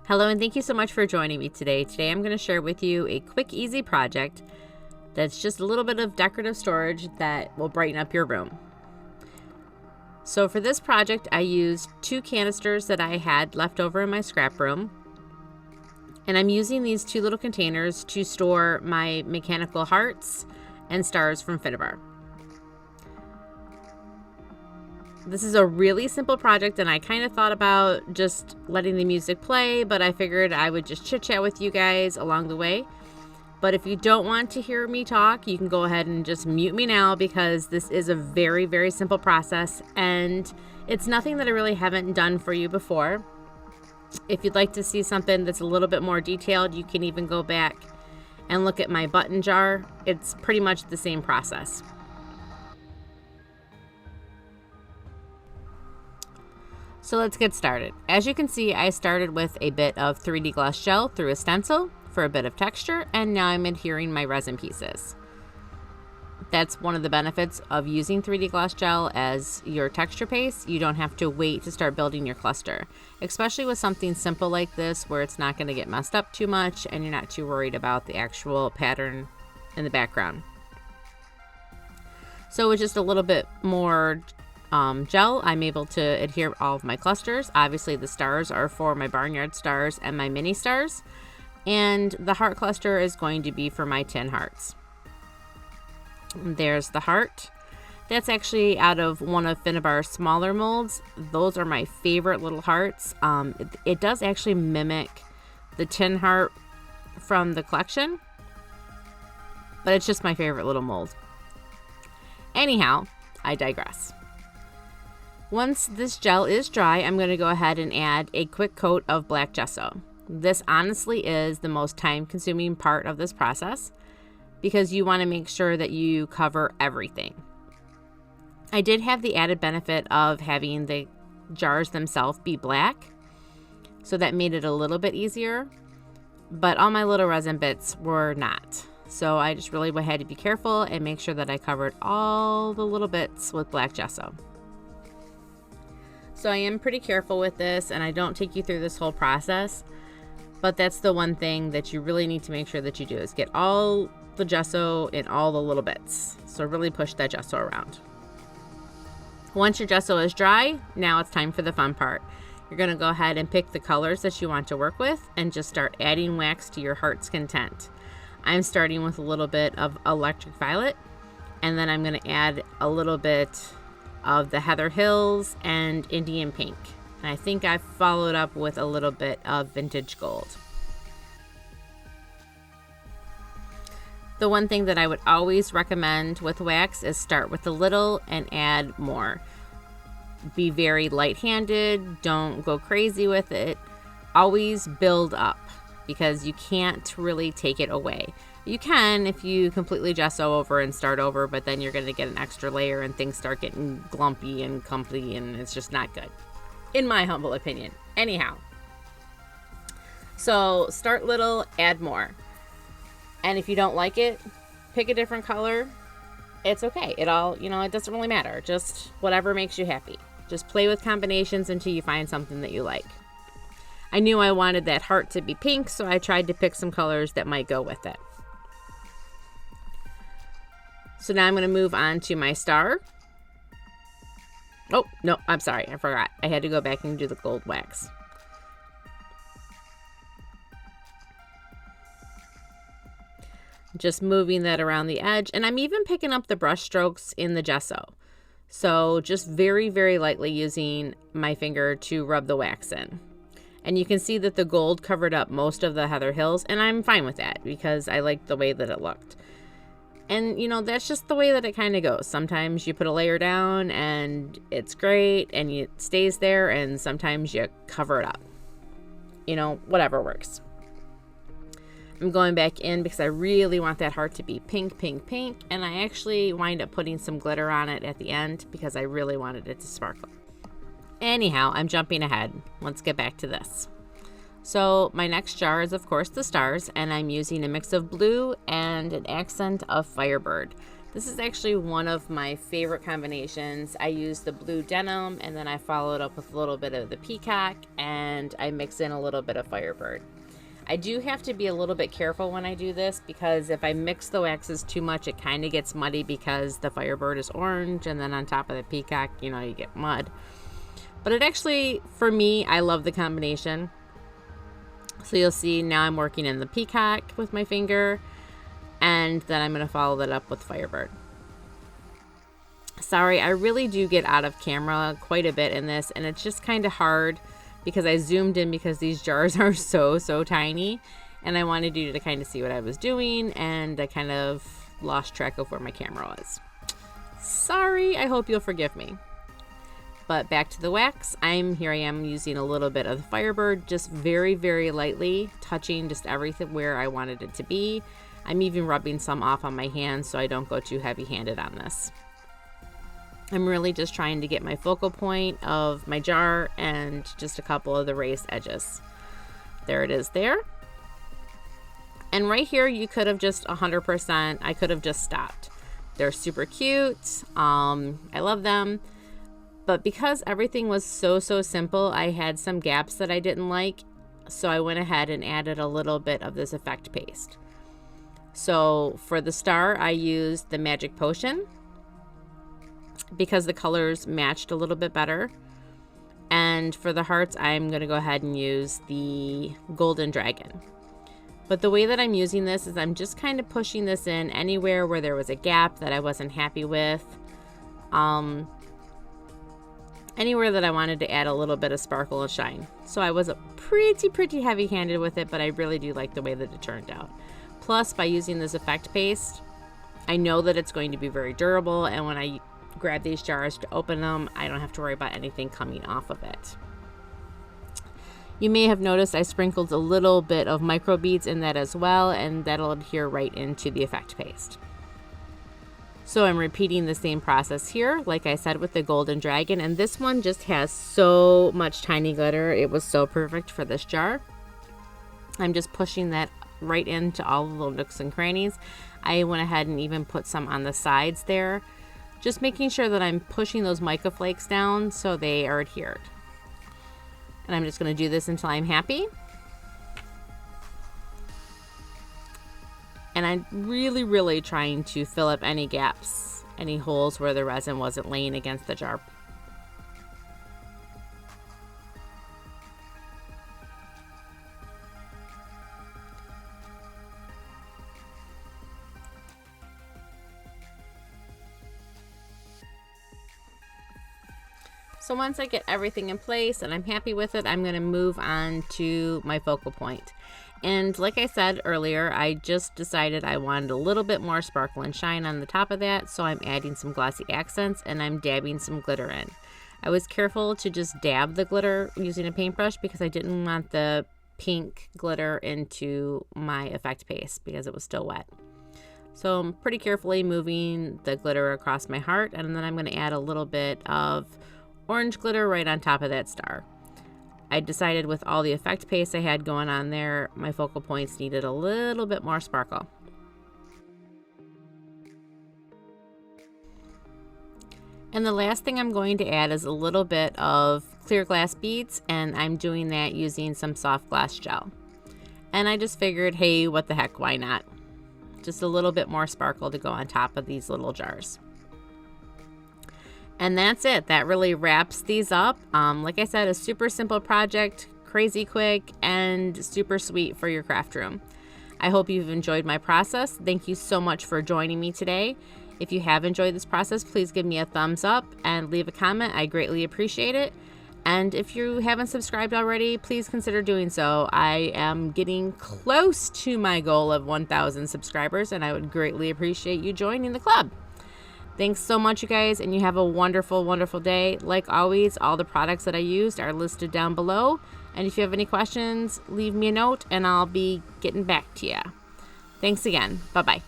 Hello and thank you so much for joining me today. Today I'm going to share with you a quick, easy project that's just a little bit of decorative storage that will brighten up your room. So for this project, I used 2 canisters that I had left over in my scrap room. And I'm using these 2 little containers to store my mechanical hearts and stars from Finnabair. This is a really simple project, and I kind of thought about just letting the music play, but I figured I would just chit chat with you guys along the way. But if you don't want to hear me talk, you can go ahead and just mute me now, because this is a very, very simple process, and it's nothing that I really haven't done for you before. If you'd like to see something that's a little bit more detailed, you can even go back and look at my button jar. It's pretty much the same process. So let's get started. As you can see, I started with a bit of 3D gloss gel through a stencil for a bit of texture, and now I'm adhering my resin pieces. That's one of the benefits of using 3D gloss gel as your texture paste. You don't have to wait to start building your cluster, especially with something simple like this where it's not going to get messed up too much and you're not too worried about the actual pattern in the background. So with just a little bit more gel, I'm able to adhere all of my clusters. Obviously the stars are for my barnyard stars and my mini stars, and the heart cluster is going to be for my tin hearts. There's the heart. That's actually out of one of Finnabair's smaller molds. Those are my favorite little hearts. It does actually mimic the tin heart from the collection, but it's just my favorite little mold. Anyhow, I digress. Once this gel is dry, I'm going to go ahead and add a quick coat of black gesso. This honestly is the most time-consuming part of this process, because you want to make sure that you cover everything. I did have the added benefit of having the jars themselves be black, so that made it a little bit easier, but all my little resin bits were not. So I just really had to be careful and make sure that I covered all the little bits with black gesso. So I am pretty careful with this, and I don't take you through this whole process, but that's the one thing that you really need to make sure that you do, is get all the gesso in all the little bits. So really push that gesso around. Once your gesso is dry, now it's time for the fun part. You're going to go ahead and pick the colors that you want to work with and just start adding wax to your heart's content. I'm starting with a little bit of electric violet, and then I'm going to add a little bit of the Heather Hills and Indian pink. And I think I've followed up with a little bit of vintage gold. The one thing that I would always recommend with wax is start with a little and add more. Be very light-handed, don't go crazy with it. Always build up, because you can't really take it away. You can if you completely gesso over and start over, but then you're going to get an extra layer and things start getting glumpy and clumpy, and it's just not good, in my humble opinion. Anyhow, so start little, add more. And if you don't like it, pick a different color. It's okay. It doesn't really matter. Just whatever makes you happy. Just play with combinations until you find something that you like. I knew I wanted that heart to be pink, so I tried to pick some colors that might go with it. So now I'm going to move on to my star. Oh, no, I'm sorry. I forgot. I had to go back and do the gold wax. Just moving that around the edge. And I'm even picking up the brush strokes in the gesso. So just very, very lightly using my finger to rub the wax in. And you can see that the gold covered up most of the Heather Hills, and I'm fine with that because I liked the way that it looked. And, that's just the way that it kind of goes. Sometimes you put a layer down and it's great and it stays there, and sometimes you cover it up. Whatever works. I'm going back in because I really want that heart to be pink, pink, pink. And I actually wind up putting some glitter on it at the end because I really wanted it to sparkle. Anyhow, I'm jumping ahead. Let's get back to this. So my next jar is, of course, the stars, and I'm using a mix of blue and an accent of Firebird. This is actually one of my favorite combinations. I use the blue denim, and then I follow it up with a little bit of the Peacock, and I mix in a little bit of Firebird. I do have to be a little bit careful when I do this, because if I mix the waxes too much, it kind of gets muddy because the Firebird is orange, and then on top of the Peacock, you know, you get mud. But it actually, for me, I love the combination. So you'll see now I'm working in the Peacock with my finger, and then I'm going to follow that up with Firebird. Sorry, I really do get out of camera quite a bit in this, and it's just kind of hard because I zoomed in because these jars are so tiny, and I wanted you to kind of see what I was doing, and I kind of lost track of where my camera was. Sorry, I hope you'll forgive me. But back to the wax, here I am using a little bit of the Firebird, just very lightly, touching just everything where I wanted it to be. I'm even rubbing some off on my hands so I don't go too heavy-handed on this. I'm really just trying to get my focal point of my jar and just a couple of the raised edges. There it is there. And right here, you could have just 100%, I could have just stopped. They're super cute. I love them. But because everything was so simple, I had some gaps that I didn't like. So I went ahead and added a little bit of this effect paste. So for the star, I used the Magic Potion because the colors matched a little bit better. And for the hearts, I'm going to go ahead and use the Golden Dragon. But the way that I'm using this is I'm just kind of pushing this in anywhere where there was a gap that I wasn't happy with. Anywhere that I wanted to add a little bit of sparkle and shine. So I was pretty heavy-handed with it, but I really do like the way that it turned out. Plus, by using this effect paste, I know that it's going to be very durable, and when I grab these jars to open them, I don't have to worry about anything coming off of it. You may have noticed I sprinkled a little bit of micro beads in that as well, and that'll adhere right into the effect paste. So I'm repeating the same process here, like I said with the Golden Dragon, and this one just has so much tiny glitter. It was so perfect for this jar. I'm just pushing that right into all the little nooks and crannies. I went ahead and even put some on the sides there, just making sure that I'm pushing those mica flakes down so they are adhered. And I'm just going to do this until I'm happy. And I'm really trying to fill up any gaps, any holes where the resin wasn't laying against the jar. So once I get everything in place and I'm happy with it, I'm going to move on to my focal point. And like I said earlier, I just decided I wanted a little bit more sparkle and shine on the top of that, so I'm adding some glossy accents and I'm dabbing some glitter in. I was careful to just dab the glitter using a paintbrush because I didn't want the pink glitter into my effect paste because it was still wet. So I'm pretty carefully moving the glitter across my heart, and then I'm going to add a little bit of orange glitter right on top of that star. I decided with all the effect paste I had going on there, my focal points needed a little bit more sparkle. And the last thing I'm going to add is a little bit of clear glass beads, and I'm doing that using some soft glass gel. And I just figured, hey, what the heck, why not? Just a little bit more sparkle to go on top of these little jars. And that's it. That really wraps these up. Like I said, a super simple project, crazy quick, and super sweet for your craft room. I hope you've enjoyed my process. Thank you so much for joining me today. If you have enjoyed this process, please give me a thumbs up and leave a comment. I greatly appreciate it. And if you haven't subscribed already, please consider doing so. I am getting close to my goal of 1,000 subscribers, and I would greatly appreciate you joining the club. Thanks so much, you guys, and you have a wonderful day. Like always, all the products that I used are listed down below. And if you have any questions, leave me a note, and I'll be getting back to you. Thanks again. Bye-bye.